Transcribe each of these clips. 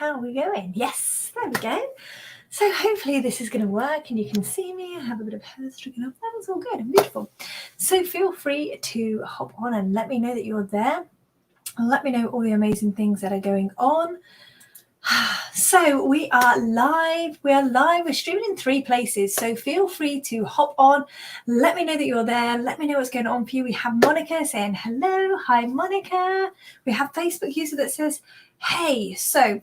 How are we going? Yes, there we go. So hopefully this is going to work and you can see me. I have a bit of hair sticking up. That was all good and beautiful. So feel free to hop on and let me know that you're there. Let me know all the amazing things that are going on. So we are live. We're streaming in 3 places. So feel free to hop on. Let me know that you're there. Let me know what's going on for you. We have Monica saying hello. Hi, Monica. We have Facebook user that says, hey. So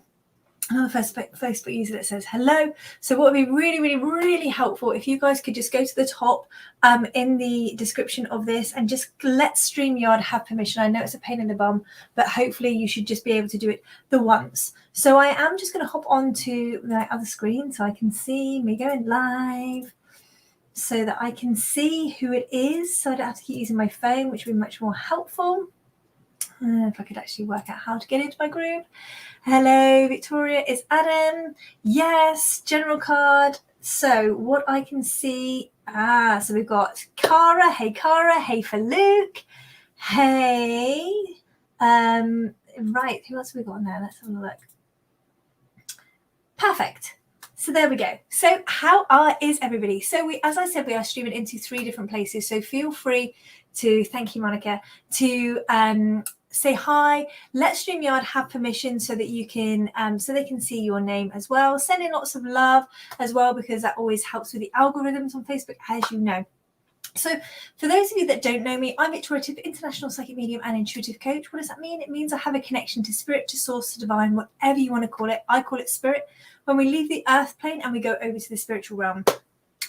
another Facebook user that says hello. So what would be really, really, really helpful if you guys could just go to the top in the description of this and just let StreamYard have permission. I know it's a pain in the bum, but hopefully you should just be able to do it the once. So I am just going to hop onto my other screen so I can see me going live so that I can see who it is. So I don't have to keep using my phone, which would be much more helpful. If I could actually work out how to get into my group. Hello, Victoria. It's Adam. Yes, general card. So what I can see, so we've got Cara. Hey, Cara. Hey for Luke. Hey. Right, who else have we got now? Let's have a look. Perfect. So there we go. So how is everybody? So as I said, we are streaming into 3 different places. So feel free to, thank you, Monica, to say hi. Let StreamYard have permission so that you can, so they can see your name as well. Send in lots of love as well, because that always helps with the algorithms on Facebook, as you know. So for those of you that don't know me, I'm Victoria Tippett, international psychic medium and intuitive coach. What does that mean? It means I have a connection to spirit, to source, to divine, whatever you want to call it. I call it spirit. When we leave the earth plane and we go over to the spiritual realm.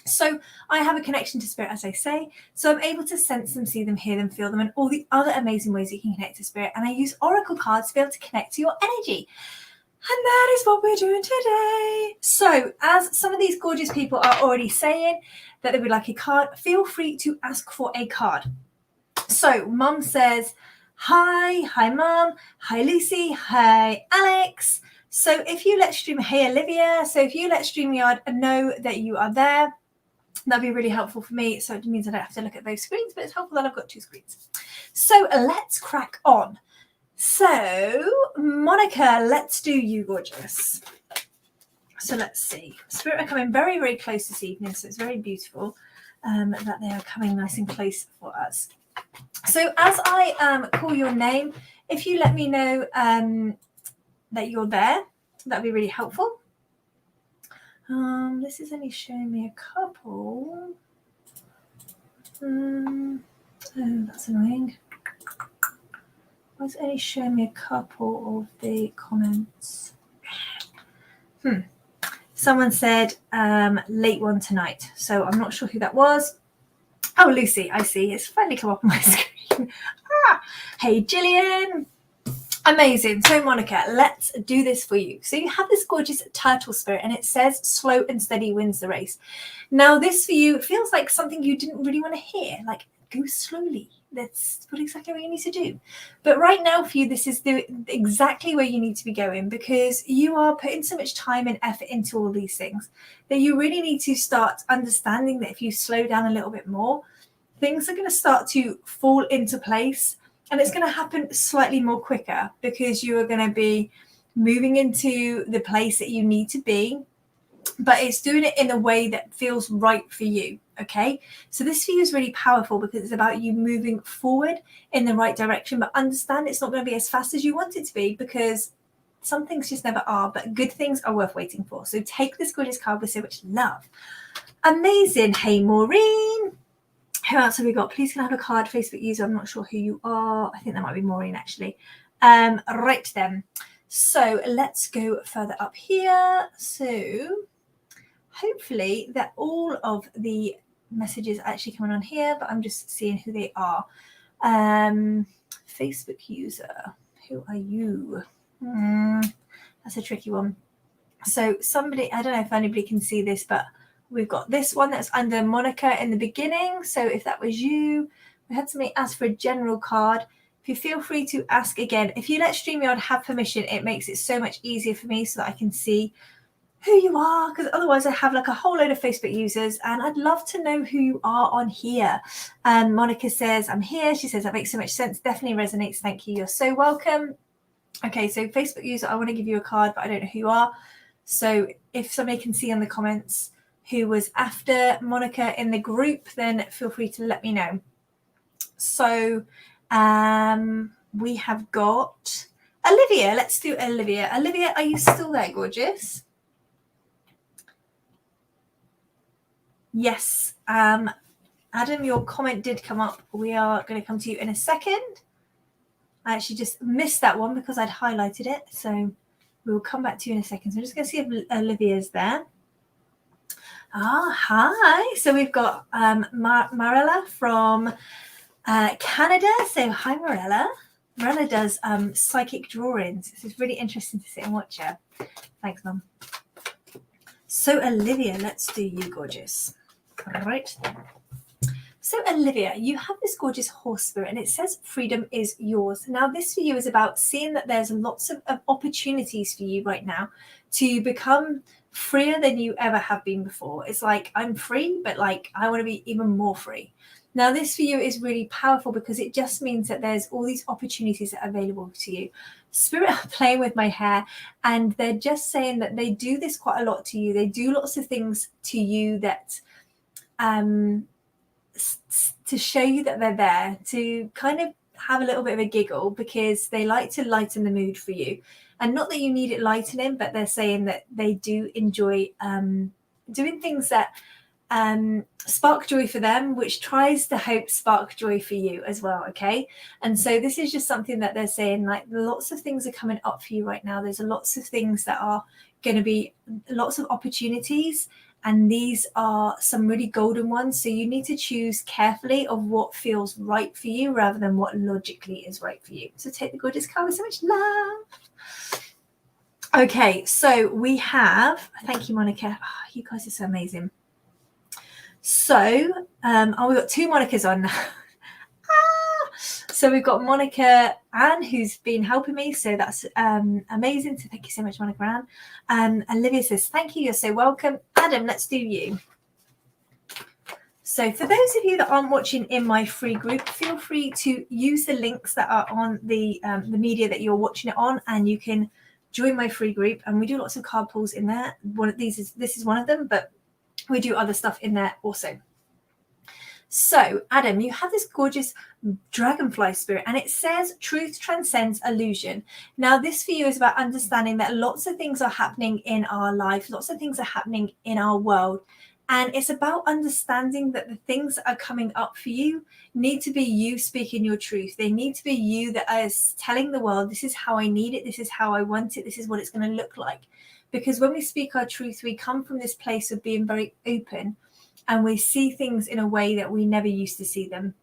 So I have a connection to spirit, as I say. So I'm able to sense them, see them, hear them, feel them, and all the other amazing ways you can connect to spirit. And I use oracle cards to be able to connect to your energy. And that is what we're doing today. So as some of these gorgeous people are already saying that they would like a card, feel free to ask for a card. So Mum says, hi Mum, hi Lucy, hi Alex. So if you let hey Olivia, so if you let StreamYard know that you are there, that'd be really helpful for me. So it means I don't have to look at both screens, but it's helpful that I've got 2 screens. So let's crack on. So, Monica, let's do you, gorgeous. So let's see. Spirit are coming very, very close this evening, so it's very beautiful that they are coming nice and close for us. So as I call your name, if you let me know that you're there, that'd be really helpful. This is only showing me a couple. Oh, that's annoying. It's only showing me a couple of the comments. Someone said late one tonight, so I'm not sure who that was. Oh, Lucy, I see. It's finally come up on my screen. Hey, Gillian. Amazing. So, Monica, let's do this for you. So you have this gorgeous turtle spirit, and it says slow and steady wins the race. Now, this for you feels like something you didn't really want to hear, like go slowly. That's exactly what you need to do. But right now for you, this is exactly where you need to be going, because you are putting so much time and effort into all these things that you really need to start understanding that if you slow down a little bit more, things are going to start to fall into place, and it's going to happen slightly more quicker because you are going to be moving into the place that you need to be, but it's doing it in a way that feels right for you. Okay, so this for you is really powerful because it's about you moving forward in the right direction, but understand it's not going to be as fast as you want it to be, because some things just never are, but good things are worth waiting for. So take this gorgeous card with so much love. Amazing. Hey, Maureen. Who else have we got? Please can I have a card, Facebook user? I'm not sure who you are. I think that might be Maureen, actually. Right then. So let's go further up here. So hopefully that all of the messages are actually coming on here, but I'm just seeing who they are. Facebook user, who are you? That's a tricky one. So somebody, I don't know if anybody can see this, but we've got this one that's under Monica in the beginning. So if that was you, we had somebody ask for a general card. If you feel free to ask again, if you let StreamYard have permission, it makes it so much easier for me so that I can see who you are, because otherwise I have like a whole load of Facebook users and I'd love to know who you are on here. Monica says, I'm here. She says, that makes so much sense. Definitely resonates. Thank you. You're so welcome. Okay, so Facebook user, I want to give you a card, but I don't know who you are. So if somebody can see in the comments who was after Monica in the group, then feel free to let me know. So we have got Olivia. Let's do Olivia. Olivia, are you still there, gorgeous? Yes. Adam, your comment did come up. We are going to come to you in a second. I actually just missed that one because I'd highlighted it. So we will come back to you in a second. So I'm just going to see if Olivia's there. Hi. So we've got Marella from Canada. So hi, Marella. Marella does psychic drawings. This is really interesting to sit and watch her. Thanks, Mum. So Olivia, let's do you, gorgeous. All right. So Olivia, you have this gorgeous horse spirit and it says freedom is yours. Now this for you is about seeing that there's lots of opportunities for you right now to become freer than you ever have been before. It's like, I'm free, but like I want to be even more free. Now this for you is really powerful because it just means that there's all these opportunities that are available to you. Spirit are playing with my hair and they're just saying that they do this quite a lot to you. They do lots of things to you that to show you that they're there, to kind of have a little bit of a giggle because they like to lighten the mood for you. And not that you need it lightening, but they're saying that they do enjoy doing things that spark joy for them, which tries to hope spark joy for you as well. Okay. And so this is just something that they're saying, like lots of things are coming up for you right now. There's lots of things that are going to be lots of opportunities. And these are some really golden ones. So you need to choose carefully of what feels right for you rather than what logically is right for you. So take the gorgeous card with so much love. Okay, so we have, thank you, Monica. Oh, you guys are so amazing. So, we've got two Monicas on now. So we've got Monica Ann, who's been helping me. So that's amazing. So thank you so much, Monica Ann. Olivia says, thank you. You're so welcome. Adam, let's do you. So for those of you that aren't watching in my free group, feel free to use the links that are on the media that you're watching it on, and you can join my free group. And we do lots of card pulls in there. This is one of them, but we do other stuff in there also. So, Adam, you have this gorgeous dragonfly spirit and it says truth transcends illusion. Now, this for you is about understanding that lots of things are happening in our life, lots of things are happening in our world. And it's about understanding that the things that are coming up for you need to be you speaking your truth. They need to be you that is telling the world, this is how I need it, this is how I want it, this is what it's going to look like. Because when we speak our truth, we come from this place of being very open. And we see things in a way that we never used to see them.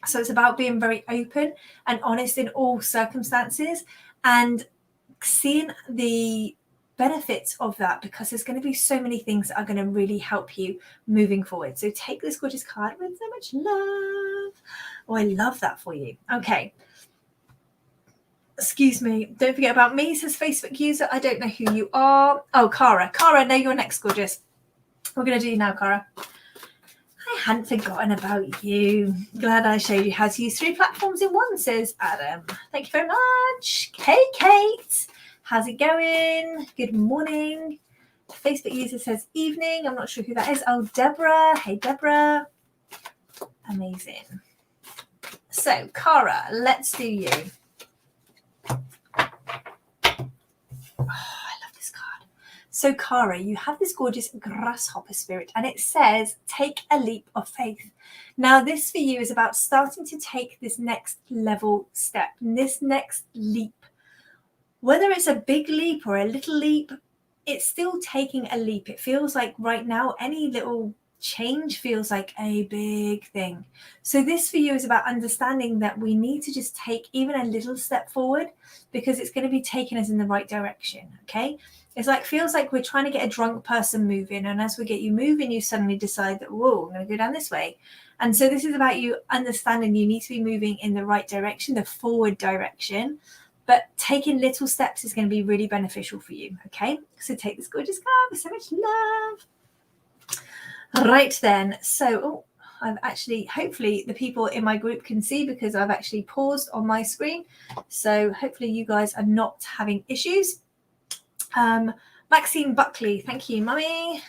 So it's about being very open and honest in all circumstances and seeing the benefits of that, because there's going to be so many things that are going to really help you moving forward. So take this gorgeous card with so much love. Oh, I love that for you. Okay. Excuse me. Don't forget about me, says Facebook user. I don't know who you are. Oh, Cara. Cara, no, you're next, gorgeous. We're going to do you now, Cara. I hadn't forgotten about you. Glad I showed you how to use 3 platforms in one, says Adam. Thank you very much. Hey, Kate. How's it going? Good morning. Facebook user says evening. I'm not sure who that is. Oh, Deborah. Hey, Deborah. Amazing. So, Cara, let's do you. So, Cara, you have this gorgeous grasshopper spirit, and it says, take a leap of faith. Now, this for you is about starting to take this next level step, this next leap. Whether it's a big leap or a little leap, it's still taking a leap. It feels like right now, any little change feels like a big thing. So this for you is about understanding that we need to just take even a little step forward, because it's going to be taking us in the right direction. Okay. It's like, feels like we're trying to get a drunk person moving. And as we get you moving, you suddenly decide that, whoa, I'm going to go down this way. And so this is about you understanding you need to be moving in the right direction, the forward direction. But taking little steps is going to be really beneficial for you. Okay. So take this gorgeous card with so much love. Right then. So, I've actually, hopefully the people in my group can see because I've actually paused on my screen. So hopefully you guys are not having issues. Maxine Buckley, thank you, Mummy.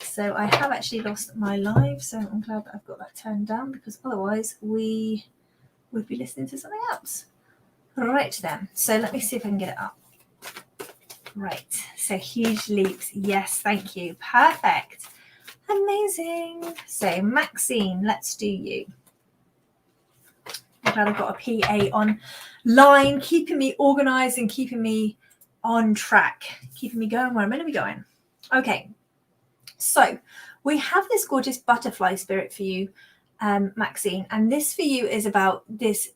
So I have actually lost my live, so I'm glad that I've got that turned down because otherwise we would be listening to something else. Right then, so let me see if I can get it up. Right, so huge leaps. Yes, thank you. Perfect. Amazing. So Maxine, let's do you. I'm glad I've got a PA online, keeping me organized and keeping me on track, keeping me going where I'm going to be going. Okay, so we have this gorgeous butterfly spirit for you, Maxine, and this for you is about this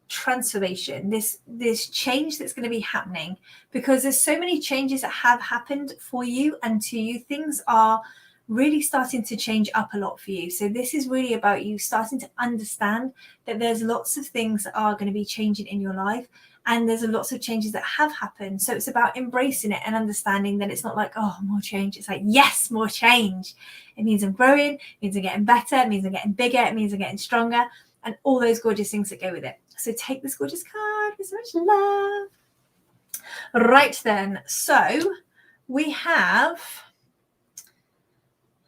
transformation, this change that's going to be happening, because there's so many changes that have happened for you and to you. Things are really starting to change up a lot for you. So this is really about you starting to understand that there's lots of things that are going to be changing in your life, and there's lots of changes that have happened. So it's about embracing it and understanding that it's not like, oh, more change. It's like, yes, more change. It means I'm growing, it means I'm getting better, it means I'm getting bigger, it means I'm getting stronger, and all those gorgeous things that go with it. So take this gorgeous card with so much love. Right then, so we have,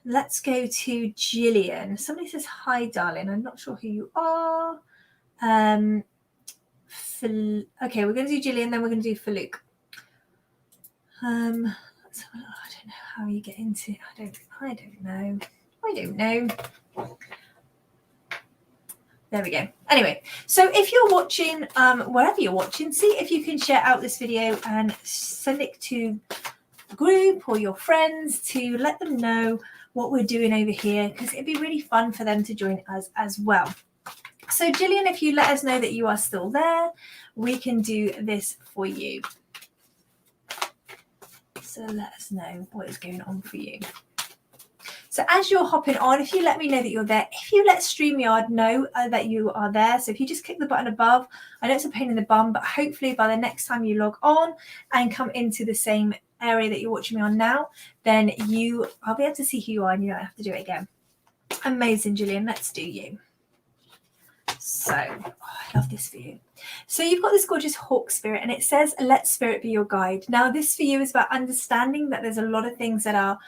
let's go to Jillian. Somebody says, hi, darling. I'm not sure who you are. Okay, we're going to do Jillian, then we're going to do Faluk. I don't know how you get into it. I don't know. There we go. Anyway, so if you're watching, wherever you're watching, see if you can share out this video and send it to the group or your friends to let them know what we're doing over here, because it'd be really fun for them to join us as well. So Jillian, if you let us know that you are still there, we can do this for you. So let us know what is going on for you. So as you're hopping on, if you let me know that you're there, if you let StreamYard know that you are there, so if you just click the button above, I know it's a pain in the bum, but hopefully by the next time you log on and come into the same area that you're watching me on now, then I'll be able to see who you are and you don't have to do it again. Amazing, Jillian. Let's do you. So, I love this for you. So you've got this gorgeous hawk spirit, and it says, let spirit be your guide. Now, this for you is about understanding that there's a lot of things that are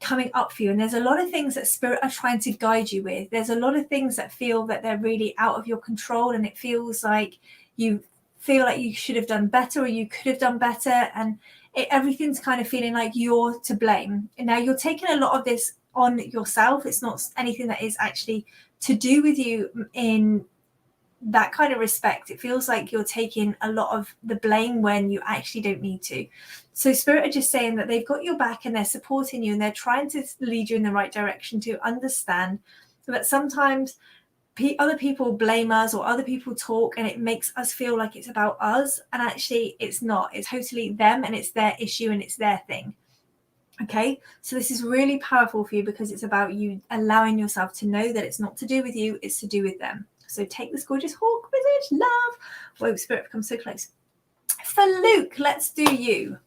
coming up for you, and there's a lot of things that spirit are trying to guide you with. There's a lot of things that feel that they're really out of your control, and it feels like you feel like you should have done better or you could have done better, and everything's kind of feeling like you're to blame. And now you're taking a lot of this on yourself. It's not anything that is actually to do with you in that kind of respect. It feels like you're taking a lot of the blame when you actually don't need to. So spirit are just saying that they've got your back and they're supporting you, and they're trying to lead you in the right direction to understand that sometimes other people blame us or other people talk and it makes us feel like it's about us, and actually it's not. It's totally them and it's their issue and it's their thing. Okay, so this is really powerful for you because it's about you allowing yourself to know that it's not to do with you, it's to do with them. So take this gorgeous hawk message, love. Whoa, spirit becomes so close. For Luke, let's do you.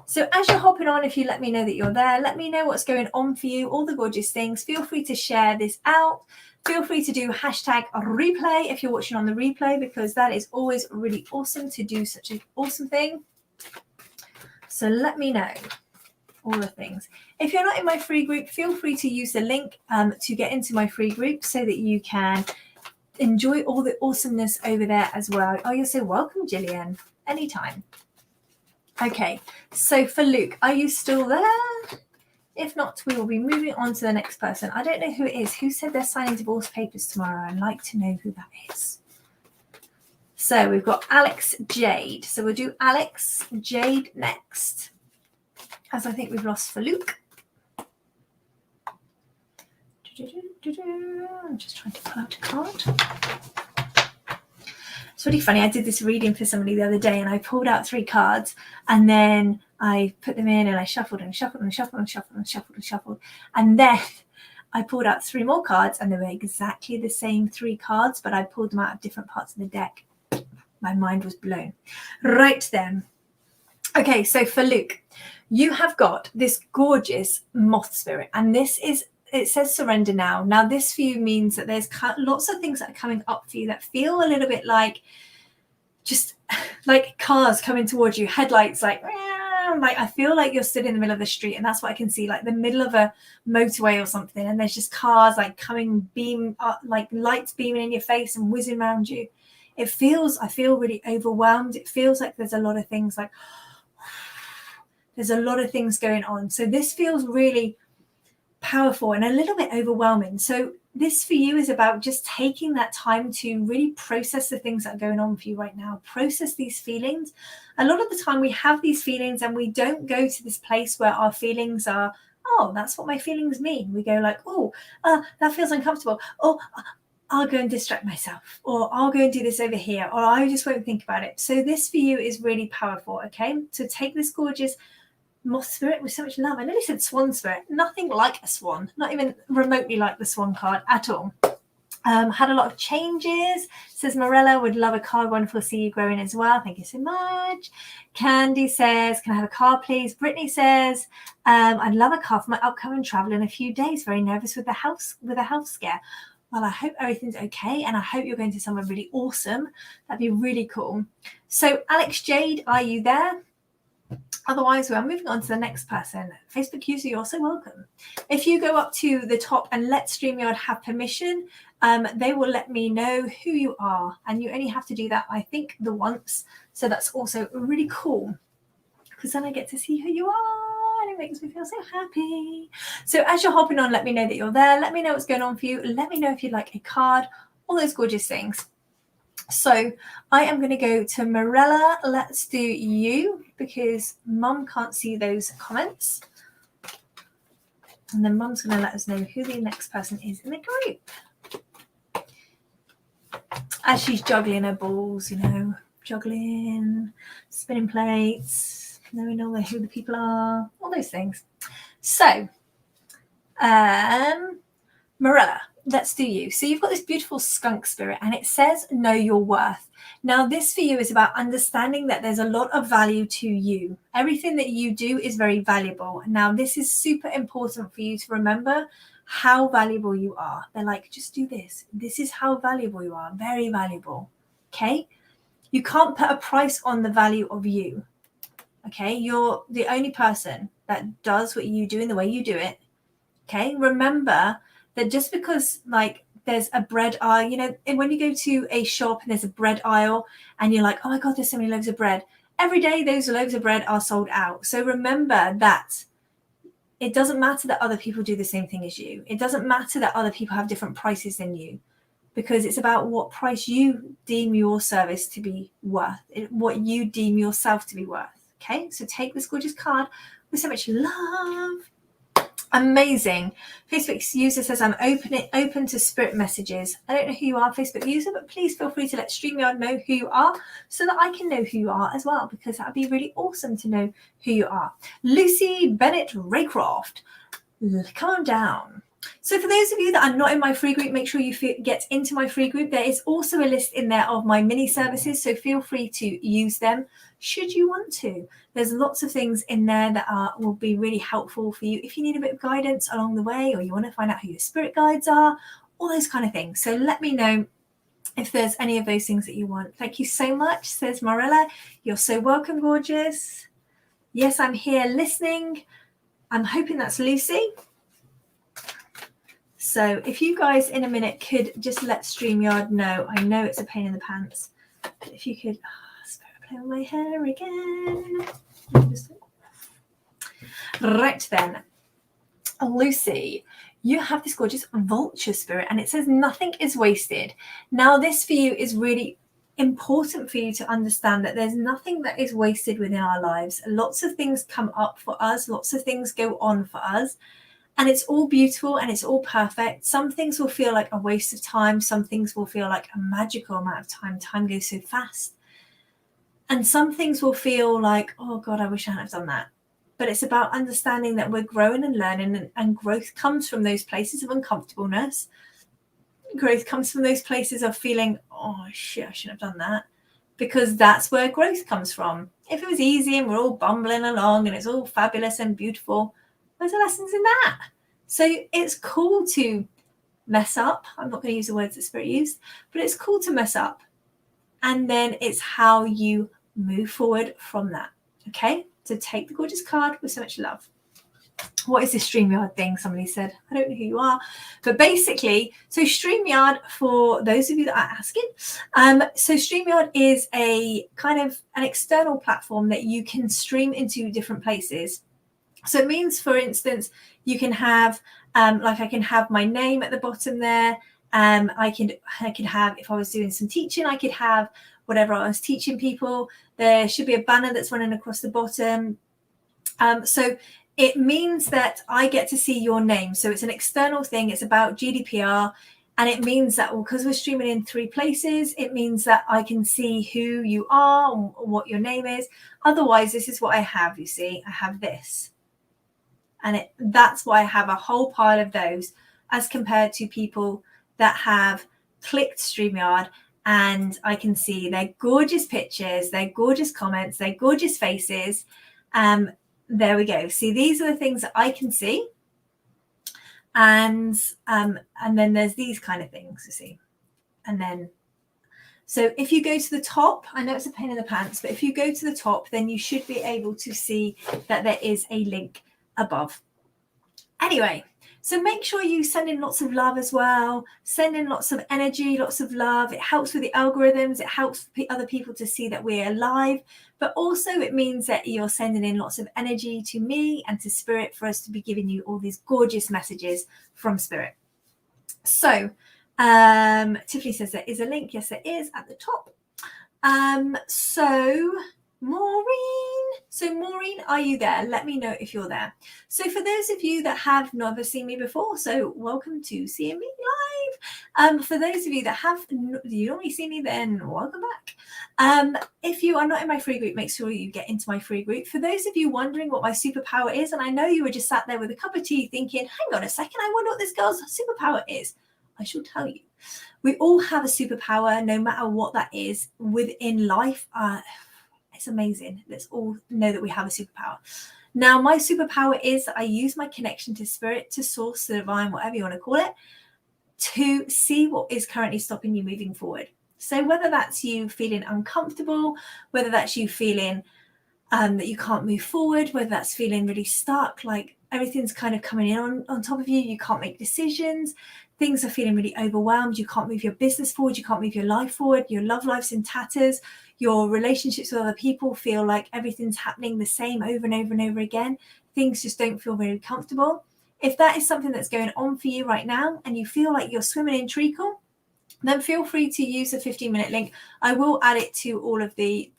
So as you're hopping on, if you let me know that you're there, let me know what's going on for you, all the gorgeous things. Feel free to share this out. Feel free to do hashtag replay if you're watching on the replay, because that is always really awesome to do such an awesome thing. So let me know all the things. If you're not in my free group, feel free to use the link to get into my free group so that you can enjoy all the awesomeness over there as well. Oh, you're so welcome, Jillian. Anytime. Okay, so for Luke, are you still there? If not, we will be moving on to the next person. I don't know who it is. Who said they're signing divorce papers tomorrow? I'd like to know who that is. So we've got Alex Jade. So we'll do Alex Jade next, as I think we've lost for Luke. I'm just trying to pull out a card. It's really funny. I did this reading for somebody the other day and I pulled out 3 cards and then I put them in and I shuffled and shuffled and shuffled and shuffled and shuffled and shuffled. And then I pulled out 3 more cards and they were exactly the same 3 cards, but I pulled them out of different parts of the deck. My mind was blown. Right then. Okay, so for Luke, you have got this gorgeous moth spirit, and this is it says surrender now. Now, this for you means that there's lots of things that are coming up for you that feel a little bit like just like cars coming towards you, headlights like I feel like you're stood in the middle of the street, and that's what I can see, like the middle of a motorway or something, and there's just cars like coming like lights beaming in your face and whizzing around you. I feel really overwhelmed. It feels like there's a lot of things like there's a lot of things going on. So this feels really powerful and a little bit overwhelming. So this for you is about just taking that time to really process the things that are going on for you right now. Process these feelings. A lot of the time we have these feelings and we don't go to this place where our feelings are, oh, that's what my feelings mean. We go like, oh, that feels uncomfortable. Oh, I'll go and distract myself, or I'll go and do this over here, or I just won't think about it. So this for you is really powerful, okay? So take this gorgeous moth spirit with so much love. I nearly said swan spirit. Nothing like a swan, not even remotely like the swan card at all. Had a lot of changes. Says Morella, would love a card. Wonderful to see you growing as well. Thank you so much. Candy says, can I have a card, please? Brittany says, I'd love a card for my upcoming travel in a few days. Very nervous with a health scare. Well, I hope everything's okay, and I hope you're going to somewhere really awesome. That'd be really cool. So, Alex Jade, are you there? Otherwise, we are moving on to the next person. Facebook user, you're also welcome. If you go up to the top and let StreamYard have permission, they will let me know who you are. And you only have to do that, I think, the once. So that's also really cool, because then I get to see who you are. And it makes me feel so happy. So as you're hopping on, let me know that you're there. Let me know what's going on for you. Let me know if you'd like a card, all those gorgeous things. So I am going to go to Morella. Let's do you, because Mum can't see those comments. And then Mum's going to let us know who the next person is in the group. As she's juggling her balls, juggling, spinning plates, knowing who the people are, all those things. So, Morella, let's do you. So you've got this beautiful skunk spirit, and it says know your worth. Now this for you is about understanding that there's a lot of value to you. Everything that you do is very valuable. Now this is super important for you to remember how valuable you are. They're like, just do this. This is how valuable you are. Very valuable. Okay? You can't put a price on the value of you. Okay? You're the only person that does what you do in the way you do it. Okay? Remember that just because there's a bread aisle, when you go to a shop and there's a bread aisle and you're like, oh my God, there's so many loaves of bread. Every day those loaves of bread are sold out. So remember that it doesn't matter that other people do the same thing as you. It doesn't matter that other people have different prices than you, because it's about what price you deem your service to be worth, what you deem yourself to be worth. Okay, so take this gorgeous card with so much love. Amazing. Facebook user says, I'm open to spirit messages. I don't know who you are, Facebook user, but please feel free to let StreamYard know who you are so that I can know who you are as well, because that would be really awesome to know who you are. Lucy Bennett Raycroft, calm down. So for those of you that are not in my free group, make sure you get into my free group. There is also a list in there of my mini services, so feel free to use them should you want to. There's lots of things in there that will be really helpful for you if you need a bit of guidance along the way, or you want to find out who your spirit guides are, all those kind of things. So let me know if there's any of those things that you want. Thank you so much, says Morella. You're so welcome, gorgeous. Yes, I'm here listening. I'm hoping that's Lucy. So if you guys in a minute could just let StreamYard know, I know it's a pain in the pants, but if you could, spirit play on my hair again. Right then, Lucy, you have this gorgeous vulture spirit, and it says nothing is wasted. Now this for you is really important for you to understand that there's nothing that is wasted within our lives. Lots of things come up for us, lots of things go on for us. And it's all beautiful and it's all perfect. Some things will feel like a waste of time. Some things will feel like a magical amount of time. Time goes so fast. And some things will feel like, oh God, I wish I hadn't done that. But it's about understanding that we're growing and learning, and growth comes from those places of uncomfortableness. Growth comes from those places of feeling, oh shit, I shouldn't have done that. Because that's where growth comes from. If it was easy and we're all bumbling along and it's all fabulous and beautiful, where's the lessons in that? So it's cool to mess up. I'm not going to use the words that Spirit used, but it's cool to mess up. And then it's how you move forward from that. Okay, so take the gorgeous card with so much love. What is this StreamYard thing? Somebody said. I don't know who you are. But basically, so StreamYard, for those of you that are asking, so StreamYard is a kind of an external platform that you can stream into different places. So it means, for instance, you can have, like I can have my name at the bottom there. I could have, if I was doing some teaching, I could have whatever I was teaching people. There should be a banner that's running across the bottom. So it means that I get to see your name. So it's an external thing. It's about GDPR. And it means that, well, because we're streaming in 3 places, it means that I can see who you are or what your name is. Otherwise, this is what I have, you see. I have this. And that's why I have a whole pile of those, as compared to people that have clicked StreamYard and I can see their gorgeous pictures, their gorgeous comments, their gorgeous faces. There we go. See, these are the things that I can see. And then there's these kind of things, you see. And then, so if you go to the top, I know it's a pain in the pants, but if you go to the top, then you should be able to see that there is a link above. Anyway, so make sure you send in lots of love as well. Send in lots of energy, lots of love. It helps with the algorithms. It helps other people to see that we're alive. But also it means that you're sending in lots of energy to me and to Spirit for us to be giving you all these gorgeous messages from Spirit. So Tiffany says there is a link. Yes, there is at the top. So Maureen, are you there? Let me know if you're there. So for those of you that have never seen me before, so welcome to seeing me live. For those of you that have, you normally see me, then welcome back. If you are not in my free group, make sure you get into my free group. For those of you wondering what my superpower is, and I know you were just sat there with a cup of tea thinking, hang on a second, I wonder what this girl's superpower is. I shall tell you. We all have a superpower, no matter what that is within life. It's amazing. Let's all know that we have a superpower. Now, my superpower is that I use my connection to Spirit, to source, to divine, whatever you want to call it, to see what is currently stopping you moving forward. So whether that's you feeling uncomfortable, whether that's you feeling that you can't move forward, whether that's feeling really stuck, like everything's kind of coming in on top of you, you can't make decisions, things are feeling really overwhelmed, you can't move your business forward, you can't move your life forward, your love life's in tatters, your relationships with other people feel like everything's happening the same over and over and over again, things just don't feel very comfortable. If that is something that's going on for you right now and you feel like you're swimming in treacle, then feel free to use the 15-minute link. I will add it to all of the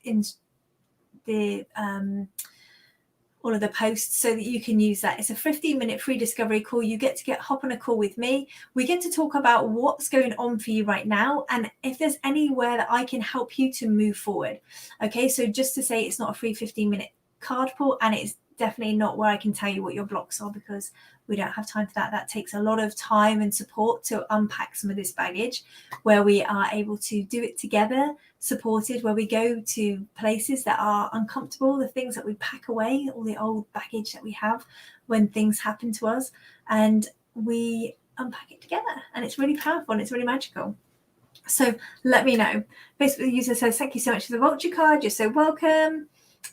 posts so that you can use that. It's a 15-minute free discovery call. You get to hop on a call with me. We get to talk about what's going on for you right now and if there's anywhere that I can help you to move forward. Okay, so just to say, it's not a free 15-minute card pull, and it's definitely not where I can tell you what your blocks are, because we don't have time for that. That takes a lot of time and support to unpack some of this baggage, where we are able to do it together, supported, where we go to places that are uncomfortable, the things that we pack away, all the old baggage that we have when things happen to us, and we unpack it together. And it's really powerful and it's really magical. So let me know. Facebook user says, thank you so much for the vulture card. You're so welcome.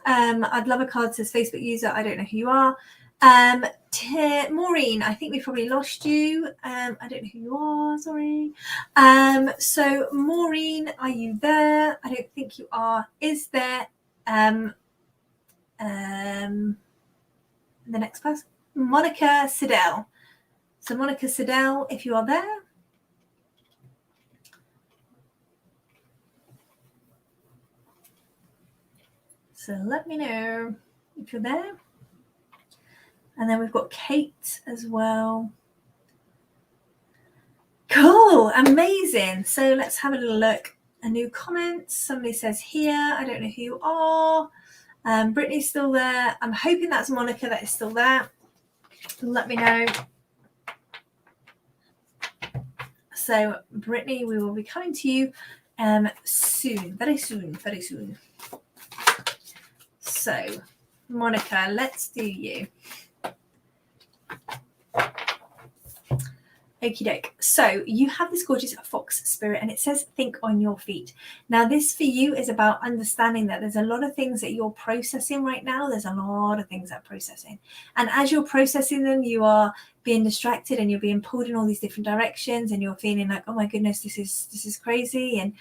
I'd love a card, says Facebook user. I don't know who you are. Maureen, I think we probably lost you. I don't know who you are, sorry. So Maureen, are you there? I don't think you are. Is there the next person? Monica Siddell. So Monica Siddell, if you are there. So let me know if you're there. And then we've got Kate as well. Cool, amazing. So let's have a little look. A new comment. Somebody says here. I don't know who you are. Brittany's still there. I'm hoping that's Monica that is still there. Let me know. So Brittany, we will be coming to you soon, very soon, very soon. So Monica, let's do you. Okie doke. So you have this gorgeous fox spirit and it says think on your feet. Now this for you is about understanding that there's a lot of things that you're processing right now. There's a lot of things that are processing. And as you're processing them, you are being distracted and you're being pulled in all these different directions and you're feeling like, oh my goodness, this is crazy and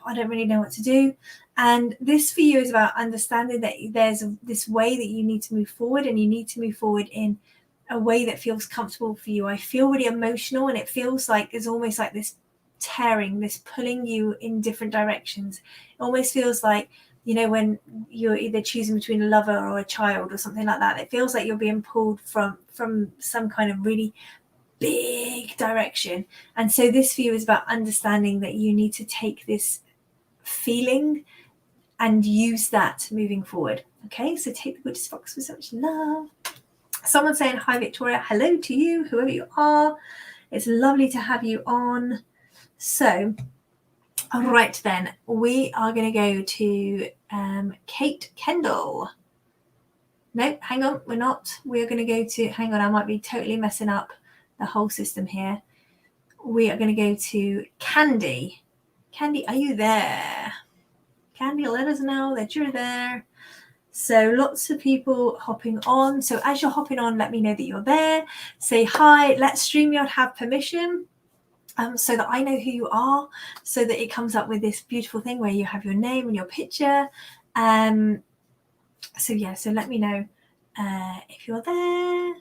I don't really know what to do. And this for you is about understanding that there's this way that you need to move forward, and you need to move forward in a way that feels comfortable for you. I feel really emotional and it feels like it's almost like this tearing, this pulling you in different directions. It almost feels like, you know, when you're either choosing between a lover or a child or something like that, it feels like you're being pulled from some kind of really big direction. And so this for you is about understanding that you need to take this feeling and use that moving forward. Okay, so take the gorgeous fox with so much love. Someone saying hi Victoria, hello to you, whoever you are. It's lovely to have you on. So, all right then, we are going to go to Kate Kendall. No, hang on, we're not. We're going to go to, hang on, I might be totally messing up the whole system here. We are going to go to Candy. Candy, are you there? Candy, let us know that you're there. So lots of people hopping on. So as you're hopping on, let me know that you're there. Say hi. Let StreamYard have permission so that I know who you are, so that it comes up with this beautiful thing where you have your name and your picture. So yeah, so let me know if you're there,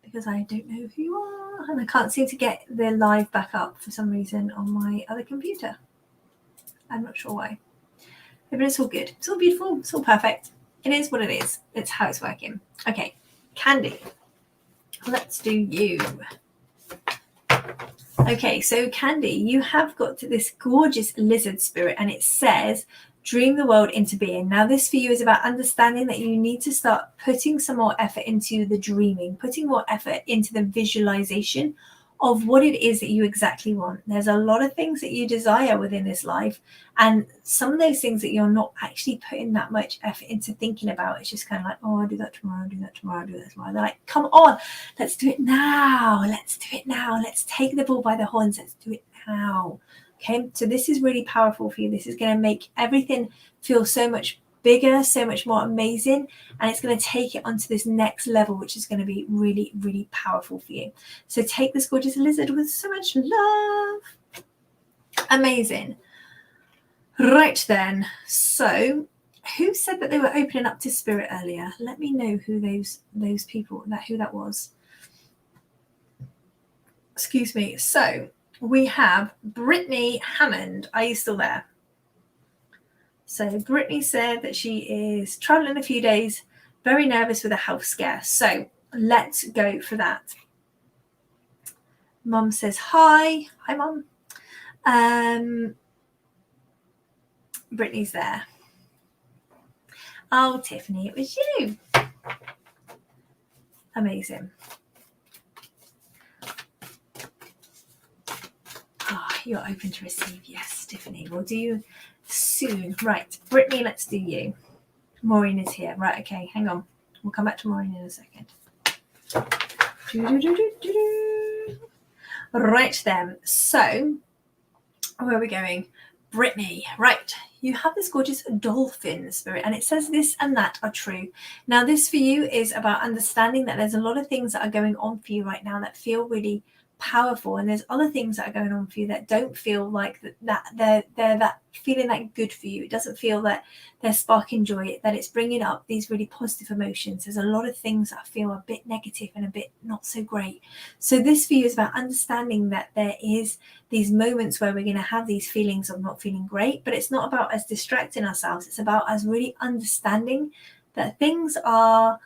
because I don't know who you are and I can't seem to get the live back up for some reason on my other computer. I'm not sure why. But it's all good. It's all beautiful. It's all perfect. It is what it is. It's how it's working. Okay, Candy, let's do you. Okay, so Candy, you have got this gorgeous lizard spirit and it says, dream the world into being. Now this for you is about understanding that you need to start putting some more effort into the dreaming, putting more effort into the visualization of what it is that you exactly want. There's a lot of things that you desire within this life, and some of those things that you're not actually putting that much effort into thinking about. It's just kind of like, oh, I'll do that tomorrow, I'll do that tomorrow, I'll do that tomorrow. They're like, come on, let's do it now. Let's do it now. Let's take the bull by the horns. Let's do it now. Okay, so this is really powerful for you. This is going to make everything feel so much bigger, so much more amazing, and it's going to take it onto this next level, which is going to be really, really powerful for you. So take this gorgeous lizard with so much love. Amazing. Right then, so who said that they were opening up to spirit earlier? Let me know who those people, who that was. Excuse me. So we have Brittany Hammond. Are you still there? So Brittany said that she is traveling a few days, very nervous with a health scare. So let's go for that. Mum says hi. Hi, Mum. Brittany's there. Oh, Tiffany, it was you. Amazing. Oh, you're open to receive. Yes, Tiffany. We'll do you soon. Right, Brittany, let's do you. Maureen is here. Right, okay, hang on. We'll come back to Maureen in a second. Right then. So, where are we going? Brittany. Right. You have this gorgeous dolphin spirit, and it says this and that are true. Now, this for you is about understanding that there's a lot of things that are going on for you right now that feel really powerful, and there's other things that are going on for you that don't feel like that they're that feeling that good for you. It doesn't feel that they're sparking joy, that it's bringing up these really positive emotions. There's a lot of things that feel a bit negative and a bit not so great. So this for you is about understanding that there is these moments where we're going to have these feelings of not feeling great, but it's not about us distracting ourselves. It's about us really understanding that things are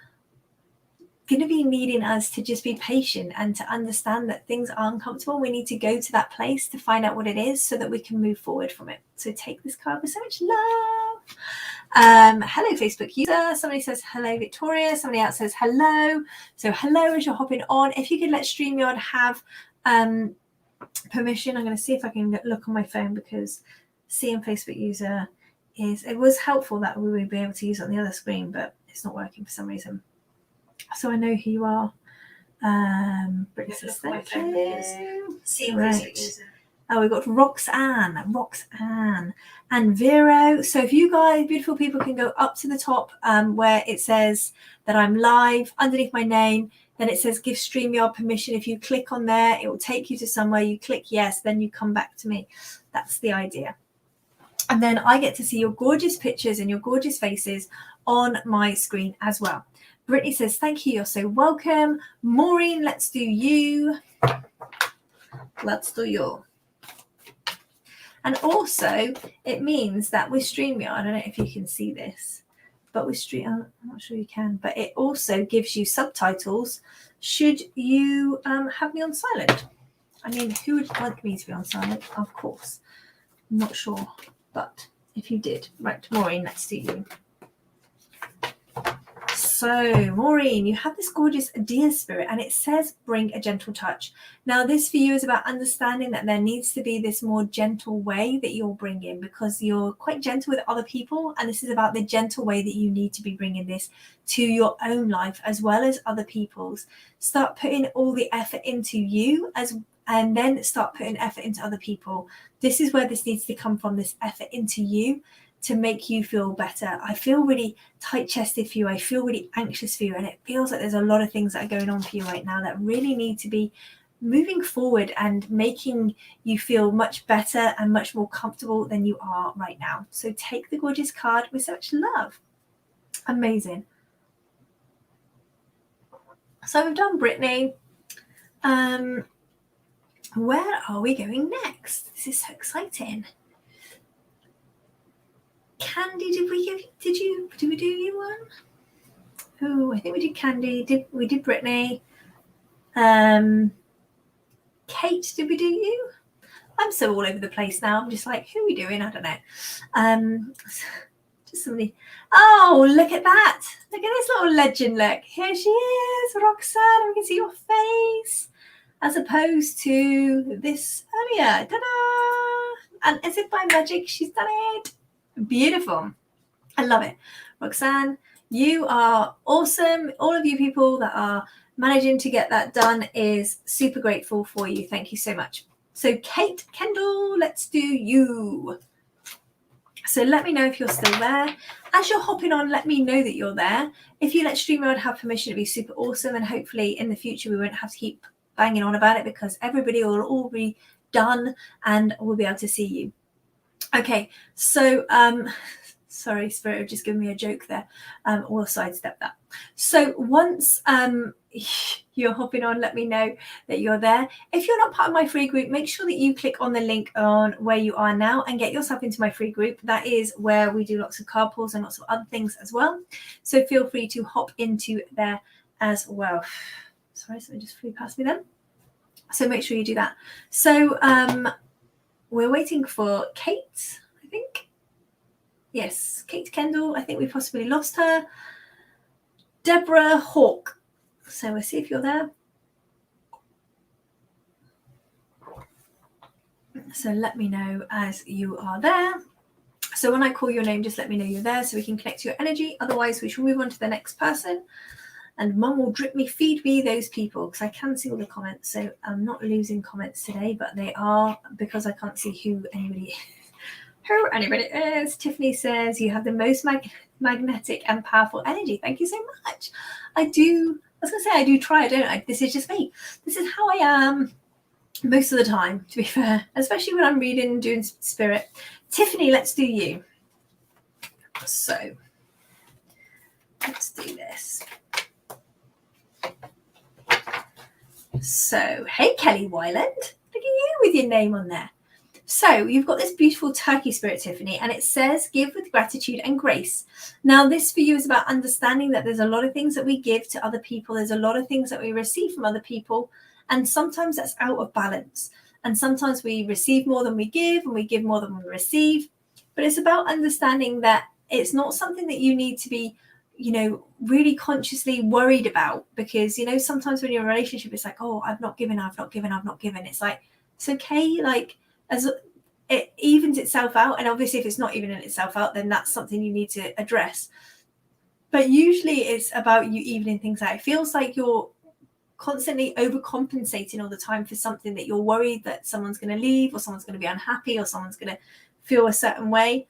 going to be needing us to just be patient and to understand that things are uncomfortable. We need to go to that place to find out what it is so that we can move forward from it. So take this card with so much love. Hello, Facebook user. Somebody says hello, Victoria. Somebody else says hello. So hello as you're hopping on. If you could let StreamYard have permission, I'm going to see if I can look on my phone, because seeing Facebook user it was helpful that we would be able to use it on the other screen, but it's not working for some reason. So I know who you are. Brittany says thank you. Right. Oh, we've got Roxanne and Vero. So if you guys, beautiful people, can go up to the top where it says that I'm live underneath my name, then it says give StreamYard permission. If you click on there, it will take you to somewhere. You click yes, then you come back to me. That's the idea. And then I get to see your gorgeous pictures and your gorgeous faces on my screen as well. Brittany says, thank you. You're so welcome. Maureen, let's do you. Let's do you. And also, it means that with StreamYard, I don't know if you can see this, but with StreamYard, I'm not sure you can, but it also gives you subtitles should you have me on silent. I mean, who would like me to be on silent? Of course. I'm not sure, but if you did. Right, Maureen, let's do you. So, Maureen, you have this gorgeous deer spirit and it says bring a gentle touch. Now, this for you is about understanding that there needs to be this more gentle way that you'll bring in because you're quite gentle with other people. And this is about the gentle way that you need to be bringing this to your own life as well as other people's. Start putting all the effort into you and then start putting effort into other people. This is where this needs to come from, this effort into you, to make you feel better. I feel really tight-chested for you. I feel really anxious for you. And it feels like there's a lot of things that are going on for you right now that really need to be moving forward and making you feel much better and much more comfortable than you are right now. So take the gorgeous card with such love. Amazing. So we've done Brittany. Where are we going next? This is so exciting. Candy, did we do you one? Oh, I think we did Candy. We did Brittany. Kate, did we do you? I'm so all over the place now. I'm just like, who are we doing? I don't know. Just somebody. Oh, look at that. Look at this little legend. Look, here she is, Roxanne. We can see your face. As opposed to this earlier. Ta-da! And is it by magic she's done it? Beautiful. I love it. Roxanne, you are awesome. All of you people that are managing to get that done is super grateful for you. Thank you so much. So Kate Kendall, let's do you. So let me know if you're still there. As you're hopping on, let me know that you're there. If you let StreamYard have permission, it'd be super awesome. And hopefully in the future, we won't have to keep banging on about it because everybody will all be done and we'll be able to see you. Okay, so sorry, Spirit have just given me a joke there. We'll sidestep that. So once you're hopping on, let me know that you're there. If you're not part of my free group, make sure that you click on the link on where you are now and get yourself into my free group. That is where we do lots of card pulls and lots of other things as well. So feel free to hop into there as well. Sorry, something just flew past me then. So make sure you do that. So we're waiting for Kate, I think. Yes, Kate Kendall. I think we possibly lost her. Deborah Hawk. So we'll see if you're there. So let me know as you are there. So when I call your name, just let me know you're there so we can connect to your energy. Otherwise, we shall move on to the next person. And Mum will feed me those people because I can see all the comments. So I'm not losing comments today, but they are because I can't see who anybody is. Tiffany says, you have the most magnetic and powerful energy. Thank you so much. I was going to say I do try, don't I? This is just me. This is how I am most of the time, to be fair, especially when I'm reading and doing spirit. Tiffany, let's do you. So let's do this. So, hey, Kelly Wyland, look at you with your name on there. So you've got this beautiful turkey spirit, Tiffany, and it says give with gratitude and grace. Now, this for you is about understanding that there's a lot of things that we give to other people. There's a lot of things that we receive from other people, and sometimes that's out of balance. And sometimes we receive more than we give, and we give more than we receive. But it's about understanding that it's not something that you need to be really consciously worried about because, sometimes when you're in a relationship, it's like, oh, I've not given. It's like, it's okay. Like, as it evens itself out. And obviously if it's not evening itself out, then that's something you need to address. But usually it's about you evening things out. It feels like you're constantly overcompensating all the time for something that you're worried that someone's going to leave, or someone's going to be unhappy, or someone's going to feel a certain way.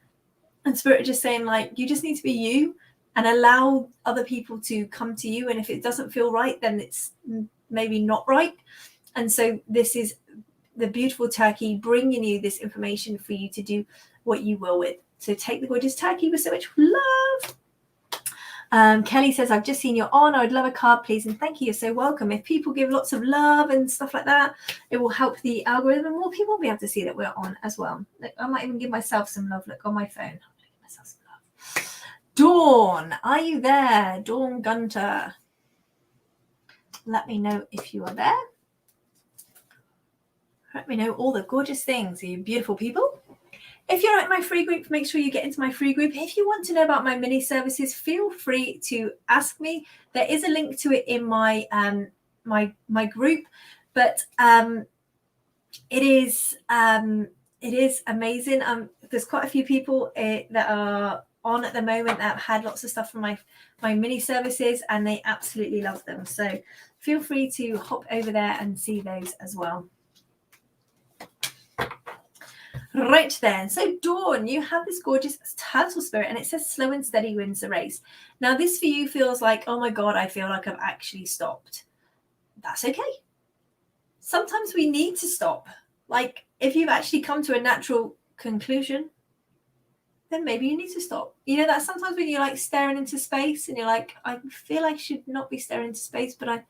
And Spirit just saying, like, you just need to be you and allow other people to come to you. And if it doesn't feel right, then it's maybe not right. And so this is the beautiful turkey bringing you this information for you to do what you will with. So take the gorgeous turkey with so much love. Kelly says, I've just seen you're on. I would love a card, please. And thank you. You're so welcome. If people give lots of love and stuff like that, it will help the algorithm. More people will be able to see that we're on as well. Look, I might even give myself some love. Look on my phone. I'm going to give myself some love. Dawn, are you there? Dawn Gunter. Let me know if you are there. Let me know all the gorgeous things, you beautiful people. If you're at my free group, make sure you get into my free group. If you want to know about my mini services, feel free to ask me. There is a link to it in my my group, but it is amazing. There's quite a few people that are on at the moment that have had lots of stuff from my mini services, and they absolutely love them. So feel free to hop over there and see those as well. Right then, so Dawn, you have this gorgeous turtle spirit, and it says slow and steady wins the race. Now this for you feels like, oh my God, I feel like I've actually stopped. That's okay. Sometimes we need to stop. Like if you've actually come to a natural conclusion, then maybe you need to stop. You know that sometimes when you're like staring into space and you're like, I feel I should not be staring into space, but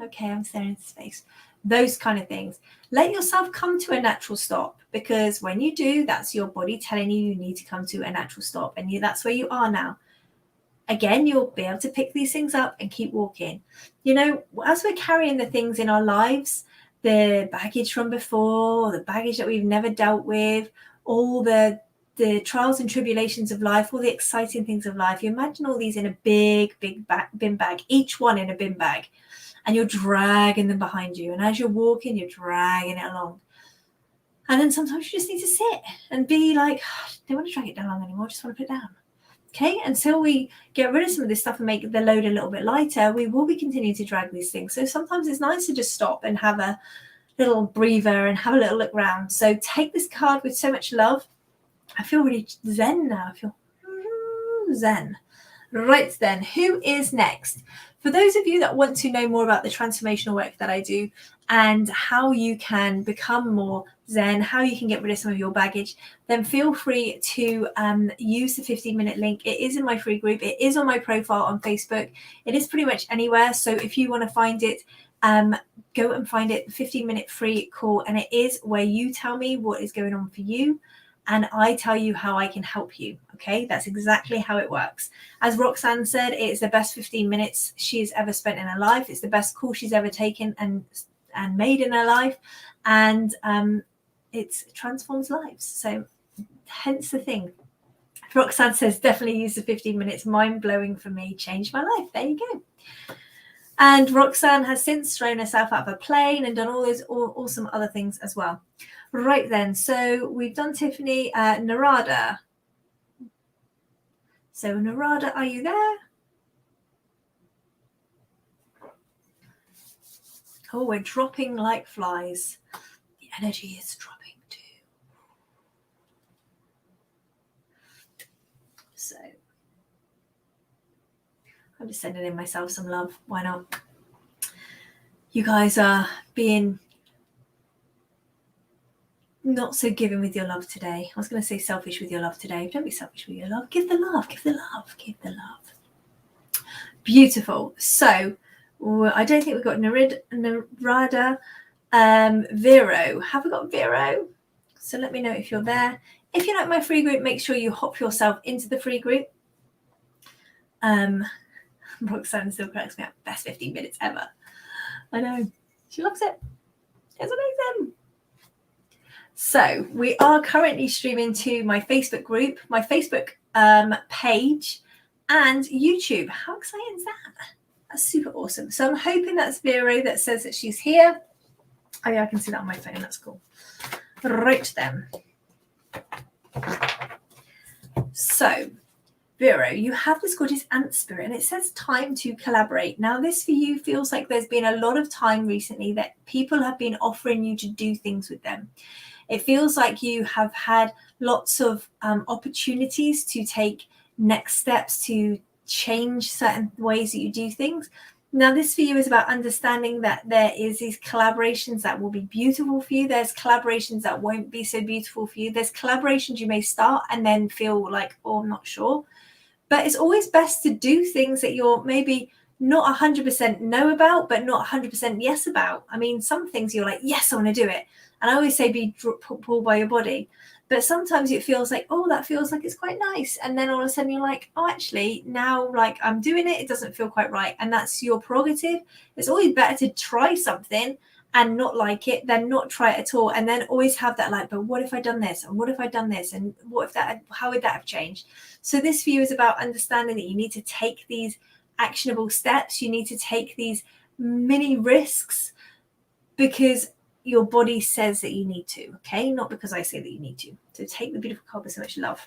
okay, I'm staring into space. Those kind of things. Let yourself come to a natural stop, because when you do, that's your body telling you need to come to a natural stop, and that's where you are now. Again, you'll be able to pick these things up and keep walking. You know, as we're carrying the things in our lives, the baggage from before, the baggage that we've never dealt with, all the trials and tribulations of life, all the exciting things of life, you imagine all these in a big bin bag, each one in a bin bag. And you're dragging them behind you. And as you're walking, you're dragging it along. And then sometimes you just need to sit and be like, I don't want to drag it down long anymore. I just want to put it down. Okay. Until we get rid of some of this stuff and make the load a little bit lighter, we will be continuing to drag these things. So sometimes it's nice to just stop and have a little breather and have a little look around. So take this card with so much love. I feel really zen now. I feel zen. Right then, who is next? For those of you that want to know more about the transformational work that I do and how you can become more zen, how you can get rid of some of your baggage, then feel free to use the 15-minute link. It is in my free group. It is on my profile on Facebook. It is pretty much anywhere. So if you want to find it, go and find it, 15-minute free call. And it is where you tell me what is going on for you, and I tell you how I can help you. Okay, that's exactly how it works. As Roxanne said, it's the best 15 minutes she's ever spent in her life. It's the best call she's ever taken and made in her life. And it transforms lives. So hence the thing. Roxanne says, definitely use the 15 minutes. Mind blowing for me. Changed my life. There you go. And Roxanne has since thrown herself out of a plane and done all those awesome other things as well. Right then, so we've done Tiffany. Narada. So Narada, are you there? Oh, we're dropping like flies. The energy is dropping too. So I'm just sending in myself some love. Why not? You guys are being not so giving with your love today. I was going to say selfish with your love today. Don't be selfish with your love. Give the love. Give the love. Give the love. Beautiful. So I don't think we've got Narada. Vero. Have we got Vero? So let me know if you're there. If you're not in my free group, make sure you hop yourself into the free group. Roxanne still cracks me up. Best 15 minutes ever. I know. She loves it. It's amazing. So we are currently streaming to my Facebook group, my Facebook page, and YouTube. How exciting is that? That's super awesome. So I'm hoping that's Vero that says that she's here. Oh yeah, I can see that on my phone. That's cool. Right then. So Virgo, you have this gorgeous ant spirit, and it says time to collaborate. Now, this for you feels like there's been a lot of time recently that people have been offering you to do things with them. It feels like you have had lots of opportunities to take next steps to change certain ways that you do things. Now, this for you is about understanding that there is these collaborations that will be beautiful for you. There's collaborations that won't be so beautiful for you. There's collaborations you may start and then feel like, oh, I'm not sure. But it's always best to do things that you're maybe not 100% know about, but not 100% yes about. I mean, some things you're like, yes, I want to do it. And I always say be pulled by your body. But sometimes it feels like, oh, that feels like it's quite nice. And then all of a sudden you're like, oh, actually, now like I'm doing it, it doesn't feel quite right. And that's your prerogative. It's always better to try something and not like it than not try it at all. And then always have that like, but what if I done this? And what if I done this? And what if that, how would that have changed? So this view is about understanding that you need to take these actionable steps. You need to take these mini risks because your body says that you need to, okay? Not because I say that you need to. So take the beautiful card with so much love.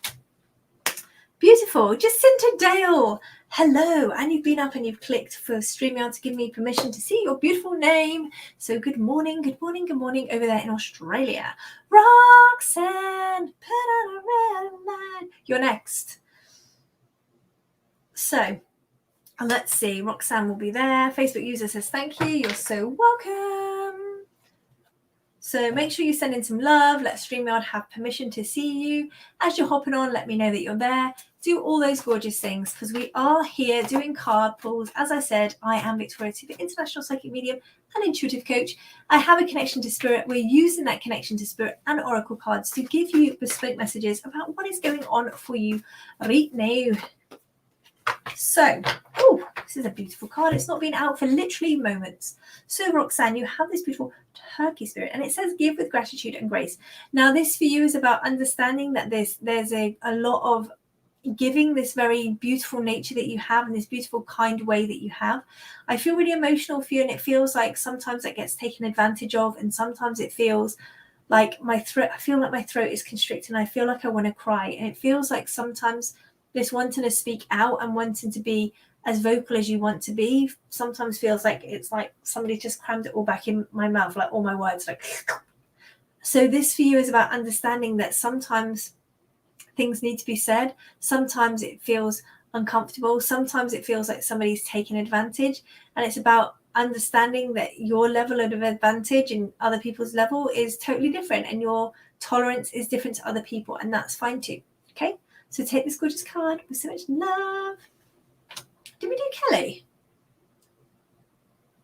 Beautiful. Jacinta Dale. Hello. And you've been up and you've clicked for StreamYard to give me permission to see your beautiful name. So good morning, good morning, good morning over there in Australia. Roxanne, put on a red light. You're next. So let's see. Roxanne will be there. Facebook user says, thank you. You're so welcome. So make sure you send in some love. Let StreamYard have permission to see you. As you're hopping on, let me know that you're there. Do all those gorgeous things because we are here doing card pulls. As I said, I am Victoria Tippett, international psychic medium and intuitive coach. I have a connection to spirit. We're using that connection to spirit and oracle cards to give you bespoke messages about what is going on for you right now. So, oh, this is a beautiful card. It's not been out for literally moments. So, Roxanne, you have this beautiful turkey spirit, and it says give with gratitude and grace. Now, this for you is about understanding that there's a lot of giving, this very beautiful nature that you have and this beautiful kind way that you have. I feel really emotional for you, and it feels like sometimes that gets taken advantage of, and sometimes it feels like my throat, I feel like my throat is constricted and I feel like I want to cry, and it feels like sometimes this wanting to speak out and wanting to be as vocal as you want to be sometimes feels like it's like somebody just crammed it all back in my mouth, like all my words like. So this for you is about understanding that sometimes things need to be said. Sometimes it feels uncomfortable. Sometimes it feels like somebody's taking advantage, and it's about understanding that your level of advantage and other people's level is totally different, and your tolerance is different to other people, and that's fine too. Okay. So take this gorgeous card with so much love. Did we do Kelly?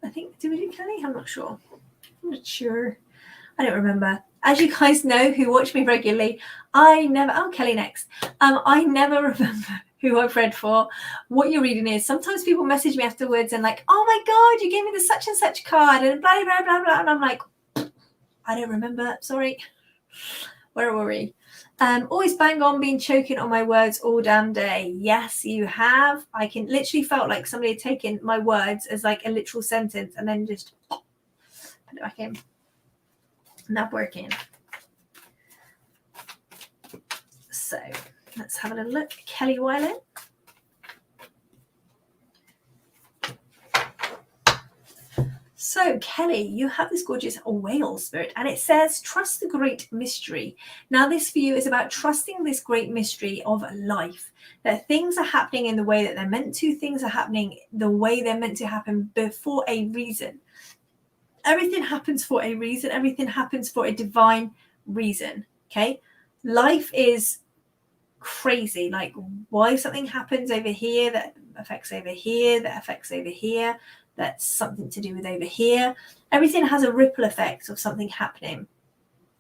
I think, did we do Kelly? I'm not sure. I'm not sure. I don't remember. As you guys know who watch me regularly, Kelly next. I never remember who I've read for, what your reading is. Sometimes people message me afterwards and like, oh my God, you gave me the such and such card and blah, blah, blah, blah. And I'm like, I don't remember. Sorry. Where were we? Always bang on, been choking on my words all damn day. Yes, you have. I can literally felt like somebody had taken my words as like a literal sentence and then just put it back in. Not working. So let's have a little look. Kelly Weiland. So, Kelly, you have this gorgeous whale spirit, and it says, trust the great mystery. Now, this for you is about trusting this great mystery of life, that things are happening in the way that they're meant to, things are happening the way they're meant to happen for a reason. Everything happens for a reason. Everything happens for a divine reason, okay? Life is crazy. Like, why something happens over here that affects over here, that affects over here, that's something to do with over here. Everything has a ripple effect of something happening.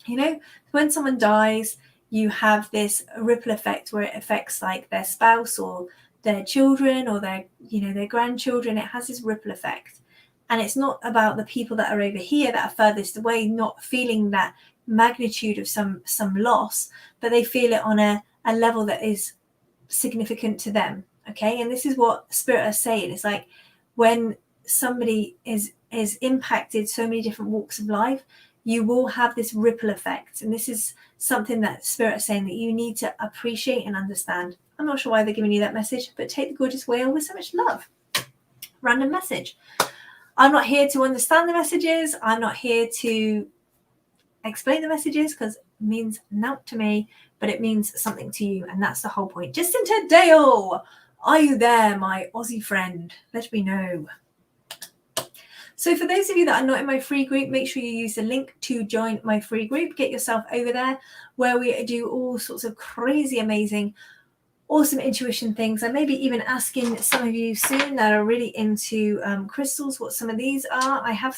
You know, when someone dies, you have this ripple effect where it affects like their spouse or their children or their grandchildren. It has this ripple effect. And it's not about the people that are over here that are furthest away not feeling that magnitude of some loss, but they feel it on a level that is significant to them. Okay. And this is what Spirit are saying. It's like when somebody is impacted so many different walks of life, you will have this ripple effect. And this is something that Spirit is saying that you need to appreciate and understand. I'm not sure why they're giving you that message, but take the gorgeous whale with so much love. Random message. I'm not here to understand the messages. I'm not here to explain the messages because it means naught to me, but it means something to you. And that's the whole point. Jacinta Dale, are you there, my Aussie friend? Let me know. So for those of you that are not in my free group, make sure you use the link to join my free group. Get yourself over there where we do all sorts of crazy, amazing, awesome intuition things. I may be even asking some of you soon that are really into crystals what some of these are. I have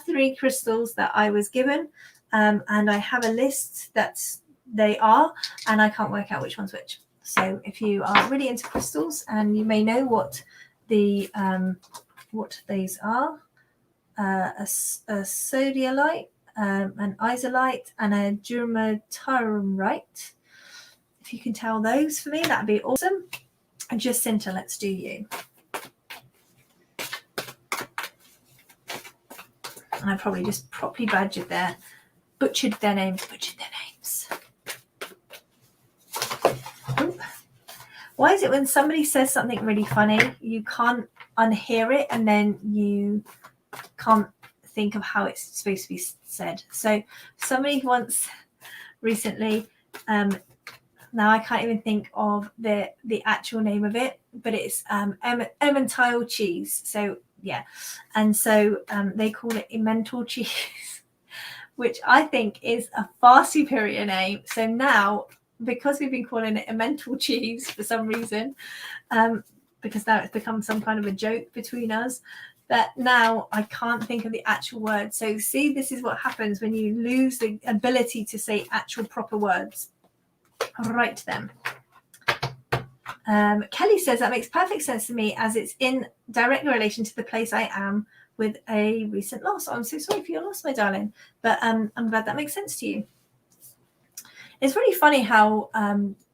three crystals that I was given, and I have a list that they are, and I can't work out which one's which. So if you are really into crystals, and you may know what the what these are, a sodalite, an isolite, and a durmatinerite. If you can tell those for me, that'd be awesome. And Jacinta, let's do you. And I probably just properly butchered their names. Ooh. Why is it when somebody says something really funny, you can't unhear it and then you can't think of how it's supposed to be said? So somebody once recently, now I can't even think of the actual name of it, but it's Emmental cheese. So yeah, and so they call it Emmental cheese, which I think is a far superior name. So now, because we've been calling it Emmental cheese for some reason, because now it's become some kind of a joke between us, that now I can't think of the actual word. So see, this is what happens when you lose the ability to say actual proper words. Write them. Kelly says that makes perfect sense to me as it's in direct relation to the place I am with a recent loss. I'm so sorry for your loss, my darling, but I'm glad that makes sense to you. It's really funny how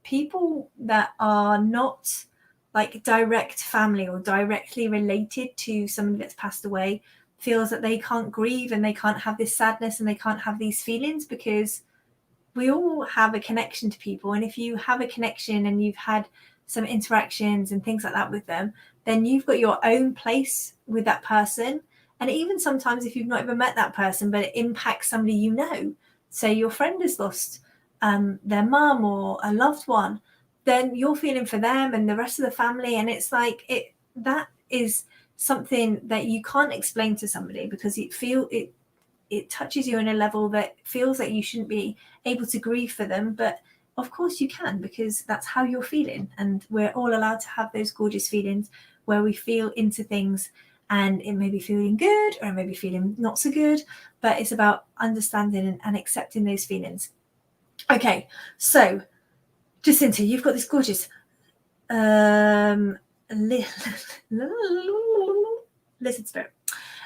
people that are not like direct family or directly related to somebody that's passed away feels that they can't grieve and they can't have this sadness and they can't have these feelings, because we all have a connection to people. And if you have a connection and you've had some interactions and things like that with them, then you've got your own place with that person. And even sometimes if you've not even met that person, but it impacts somebody you know, say your friend has lost their mum or a loved one, then you're feeling for them and the rest of the family. And it's like that is something that you can't explain to somebody, because it touches you in a level that feels like you shouldn't be able to grieve for them. But of course you can, because that's how you're feeling. And we're all allowed to have those gorgeous feelings where we feel into things, and it may be feeling good or it may be feeling not so good, but it's about understanding and accepting those feelings. Okay, so Jacinta, you've got this gorgeous lizard spirit.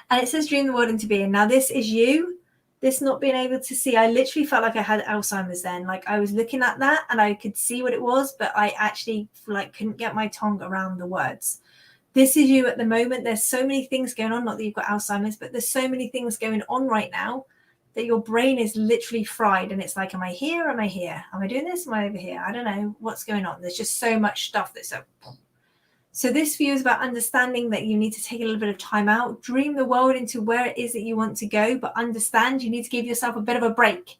And it says dream the world into being. Now this is you. This not being able to see, I literally felt like I had Alzheimer's then. Like I was looking at that and I could see what it was, but I actually like couldn't get my tongue around the words. This is you at the moment. There's so many things going on, not that you've got Alzheimer's, but there's so many things going on right now that your brain is literally fried. And it's like, am I here? Am I here? Am I doing this? Am I over here? I don't know what's going on. There's just so much stuff that's so this view is about understanding that you need to take a little bit of time out, dream the world into where it is that you want to go, but understand you need to give yourself a bit of a break.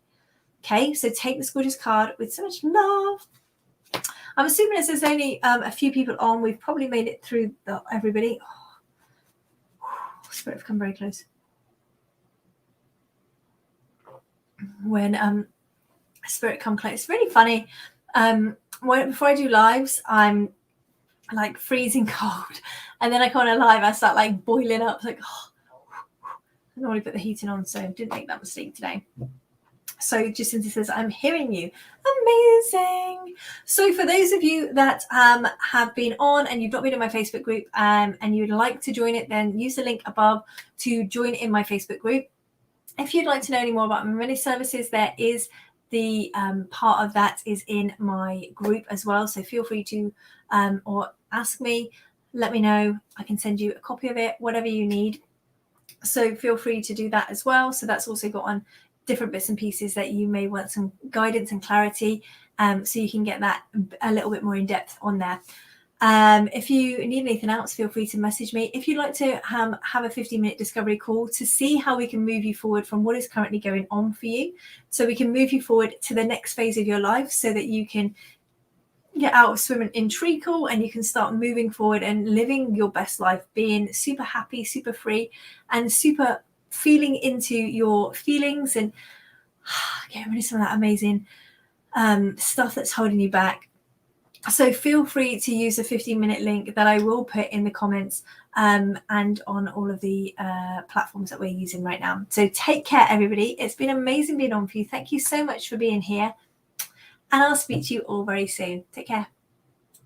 Okay, so take this gorgeous card with so much love. I'm assuming as there's only a few people on, we've probably made it through everybody. Oh, Spirit have come very close. When Spirit come close, it's really funny. Before I do lives, I'm like freezing cold, and then I come on a live, I start like boiling up, like I normally put the heating on, so I didn't make that mistake today. So Jacinta says, I'm hearing you. Amazing. So for those of you that have been on and you've not been in my Facebook group and you'd like to join it, then use the link above to join in my Facebook group. If you'd like to know any more about my money services, there is the part of that is in my group as well. So feel free to or ask me, let me know. I can send you a copy of it, whatever you need. So feel free to do that as well. So that's also got on different bits and pieces that you may want some guidance and clarity. so you can get that a little bit more in depth on there. If you need anything else, feel free to message me. If you'd like to have a 15-minute discovery call to see how we can move you forward from what is currently going on for you, so we can move you forward to the next phase of your life so that you can get out of swimming in treacle and you can start moving forward and living your best life, being super happy, super free, and super feeling into your feelings and getting rid of some of that amazing stuff that's holding you back. So feel free to use the 15-minute link that I will put in the comments and on all of the platforms that we're using right now. So take care, everybody. It's been amazing being on for you. Thank you so much for being here. And I'll speak to you all very soon. Take care.